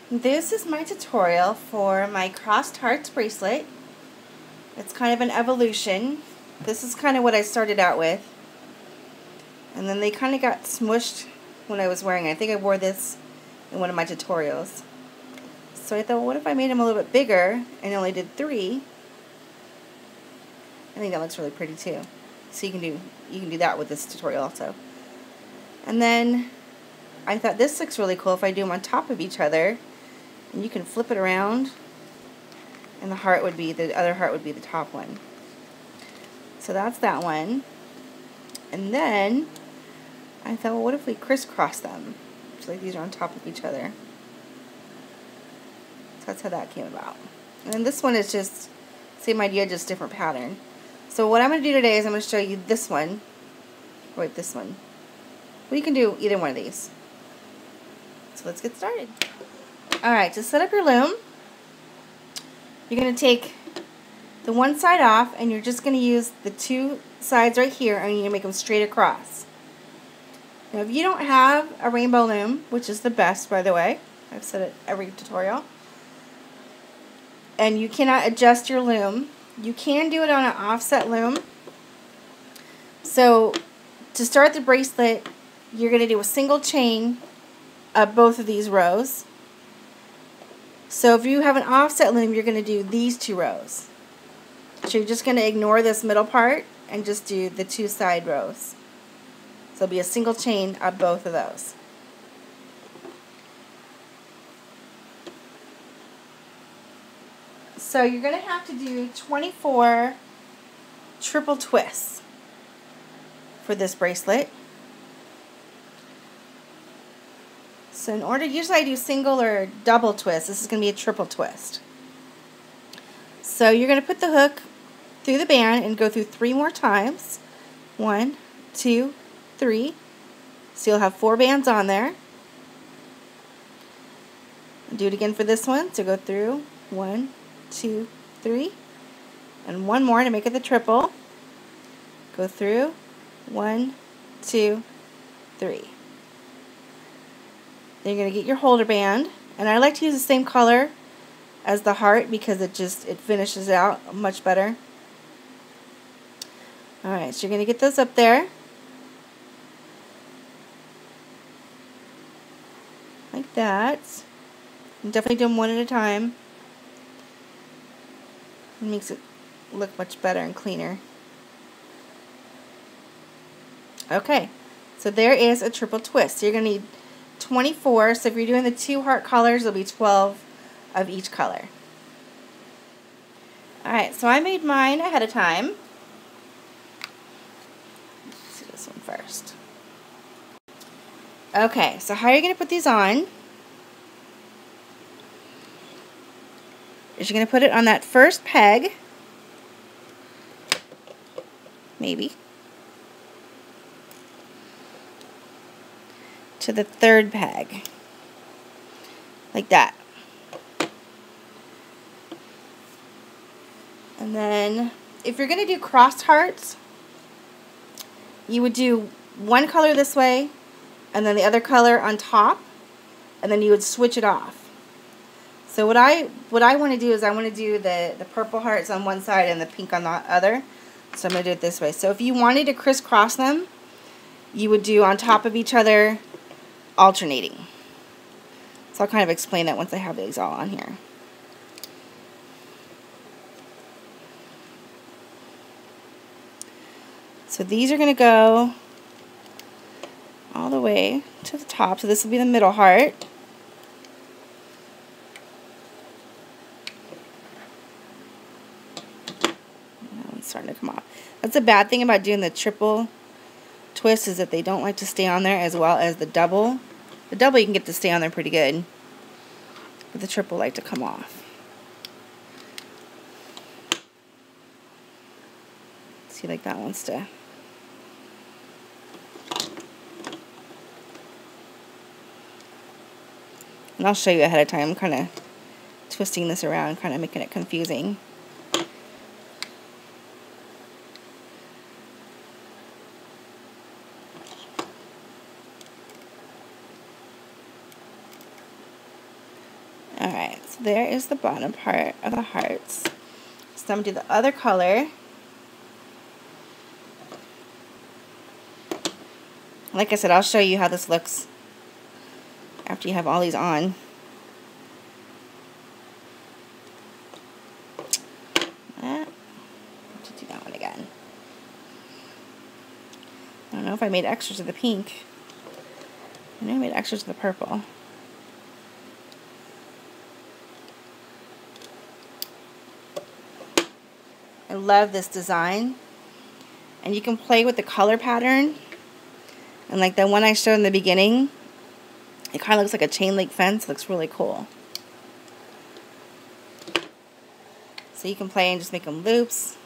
This is my tutorial for my crossed hearts bracelet. It's kind of an evolution. This is kind of what I started out with. And then they kind of got smushed when I was wearing it. I think I wore this in one of my tutorials. So I thought, well, what if I made them a little bit bigger and only did 3? I think that looks really pretty too. So you can do that with this tutorial also. And then I thought this looks really cool if I do them on top of each other. And you can flip it around, and the other heart would be the top one. So that's that one. And then I thought, well, what if we crisscross them? So like these are on top of each other. So that's how that came about. And then this one is just same idea, just different pattern. So what I'm going to do today is I'm going to show you this one. Wait, this one. Well, you can do either one of these. So let's get started. Alright, to set up your loom, you're going to take the one side off and you're just going to use the 2 sides right here and you're going to make them straight across. Now if you don't have a rainbow loom, which is the best by the way, I've said it every tutorial, and you cannot adjust your loom, you can do it on an offset loom. So to start the bracelet, you're going to do a single chain of both of these rows. So if you have an offset loom, you're going to do these 2 rows. So you're just going to ignore this middle part and just do the 2 side rows. So it'll be a single chain of both of those. So you're going to have to do 24 triple twists for this bracelet. So in order, usually I do single or double twist. This is going to be a triple twist. So you're going to put the hook through the band and go through 3 more times. 1, 2, 3. So you'll have 4 bands on there. Do it again for this one. So go through 1, 2, 3. And 1 more to make it the triple. Go through 1, 2, 3. Then you're going to get your holder band, and I like to use the same color as the heart because it finishes out much better. Alright, so you're going to get those up there like that. And definitely do them one at a time. It makes it look much better and cleaner. Okay, so there is a triple twist. So you're going to need 24, so if you're doing the 2 heart colors, it'll be 12 of each color. Alright, so I made mine ahead of time. Let's do this one first. Okay, so how are you going to put these on? Is you're going to put it on that first peg, maybe, to the 3rd peg, like that. And then if you're going to do crossed hearts, you would do one color this way and then the other color on top, and then you would switch it off. So what I want to do is I want to do the purple hearts on one side and the pink on the other. So I'm going to do it this way. So if you wanted to crisscross them, you would do on top of each other, alternating. So I'll kind of explain that once I have these all on here. So these are going to go all the way to the top. So this will be the middle heart. That one's starting to come off. That's a bad thing about doing the triple twist, is that they don't like to stay on there as well as the double. The double you can get to stay on there pretty good, but the triple like to come off. See, like that wants to. And I'll show you ahead of time. I'm kind of twisting this around, kind of making it confusing. Alright, so there is the bottom part of the hearts. So I'm going to do the other color. Like I said, I'll show you how this looks after you have all these on. To do that one again. I don't know if I made extras of the pink. I know I made extras of the purple. I love this design. And you can play with the color pattern. And like the one I showed in the beginning, it kind of looks like a chain link fence. It looks really cool. So you can play and just make them loops.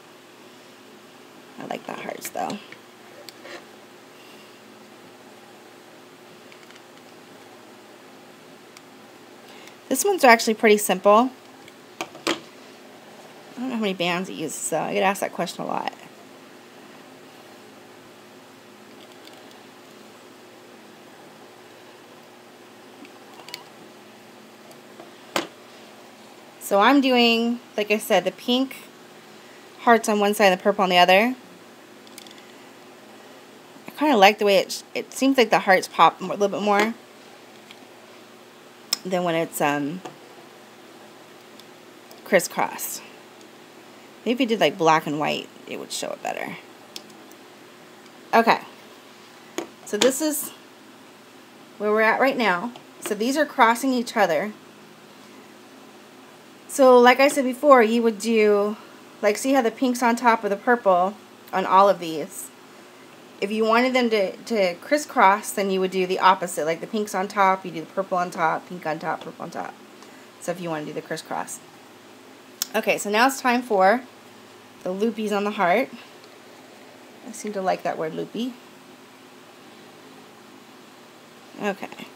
I like the hearts though. This one's actually pretty simple. I don't know how many bands it uses, so I get asked that question a lot. So I'm doing, like I said, the pink hearts on one side and the purple on the other. I kind of like the way it seems like the hearts pop a little bit more than when it's crisscrossed. Maybe if you did like black and white, it would show it better. Okay, so this is where we're at right now. So these are crossing each other. So like I said before, you would do, like see how the pink's on top of the purple on all of these. If you wanted them to crisscross, then you would do the opposite. Like the pink's on top, you do the purple on top, pink on top, purple on top. So if you want to do the crisscross. Okay, so now it's time for the loopies on the heart. I seem to like that word loopy. Okay.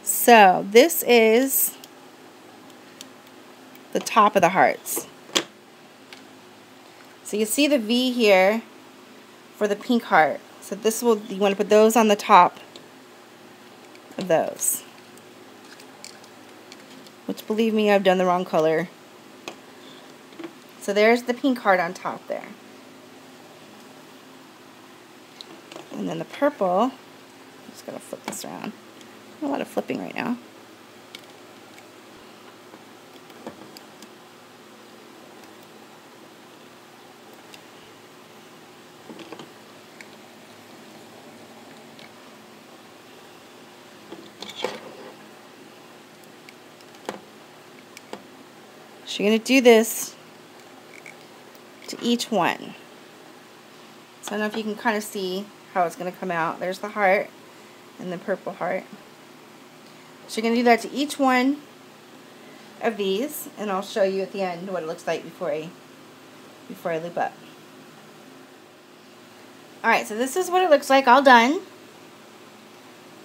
So this is the top of the hearts. So you see the V here for the pink heart. So this will, you want to put those on the top of those. Which, believe me, I've done the wrong color. So there's the pink heart on top there. And then the purple, I'm just going to flip this around. A lot of flipping right now. So you're going to do this to each one. So I don't know if you can kind of see how it's going to come out. There's the heart and the purple heart. So you're going to do that to each one of these, and I'll show you at the end what it looks like before I loop up. Alright, so this is what it looks like all done.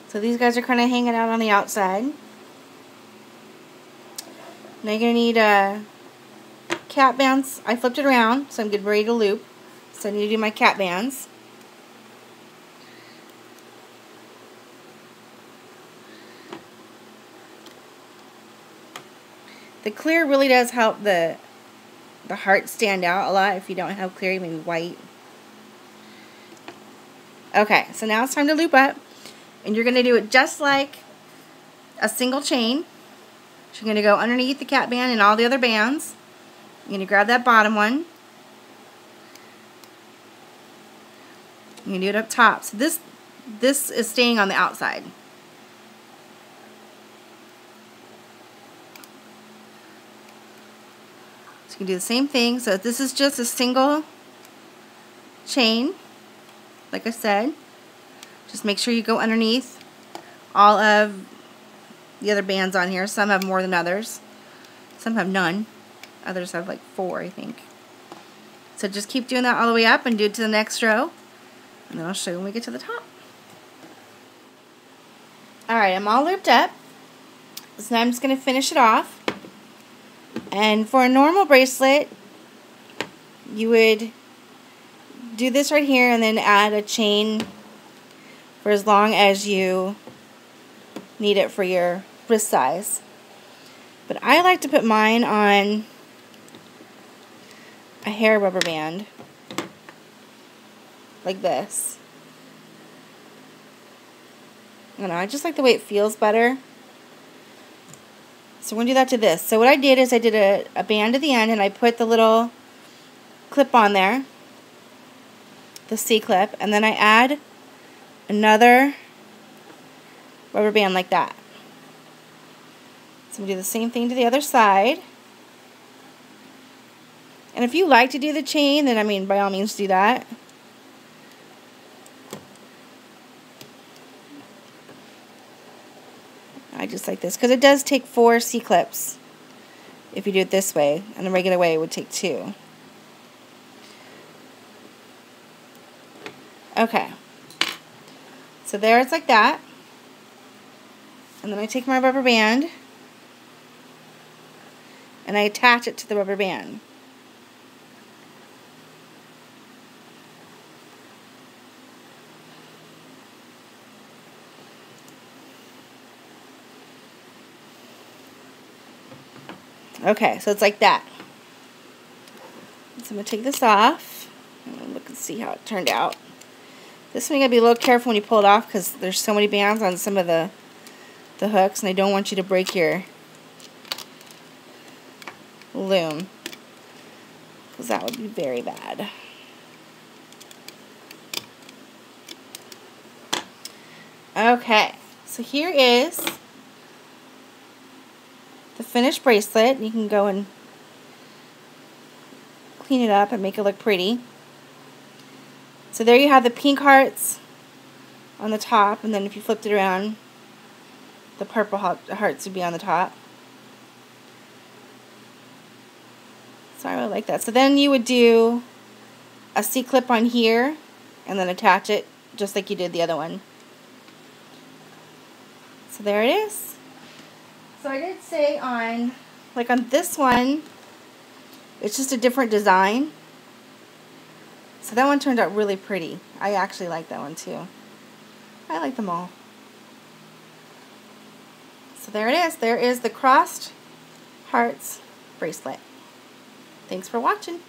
So these guys are kind of hanging out on the outside. Now you're going to need cap bands. I flipped it around, so I'm getting ready to loop. So I need to do my cap bands. The clear really does help the heart stand out a lot. If you don't have clear, maybe white. Okay, so now it's time to loop up. And you're going to do it just like a single chain. So you're going to go underneath the cap band and all the other bands. You're going to grab that bottom one. You're going to do it up top. So this is staying on the outside. So you can do the same thing. So this is just a single chain. Like I said, just make sure you go underneath all of the other bands on here. Some have more than others. Some have none. Others have like 4, I think. So just keep doing that all the way up and do it to the next row. And then I'll show you when we get to the top. Alright, I'm all looped up. So now I'm just going to finish it off. And for a normal bracelet, you would do this right here and then add a chain for as long as you need it for your wrist size. But I like to put mine on a hair rubber band. Like this. I don't know, I just like the way it feels better. So we're going to do that to this. So what I did is I did a band at the end and I put the little clip on there. The C-clip. And then I add another rubber band like that. So I'm going to do the same thing to the other side. And if you like to do the chain, then I mean by all means do that. I just like this because it does take 4 C-clips if you do it this way, and the regular way it would take 2. Okay, so there it's like that, and then I take my rubber band and I attach it to the rubber band. Okay, so it's like that. So I'm going to take this off and look and see how it turned out. This one you got to be a little careful when you pull it off because there's so many bands on some of the hooks, and I don't want you to break your loom because that would be very bad. Okay, so here is the finished bracelet. You can go and clean it up and make it look pretty. So there you have the pink hearts on the top, and then if you flipped it around, the purple hearts would be on the top. So I really like that. So then you would do a C-clip on here and then attach it just like you did the other one. So there it is. So I did say on this one, it's just a different design. So that one turned out really pretty. I actually like that one too. I like them all. So there it is. There is the crossed hearts bracelet. Thanks for watching.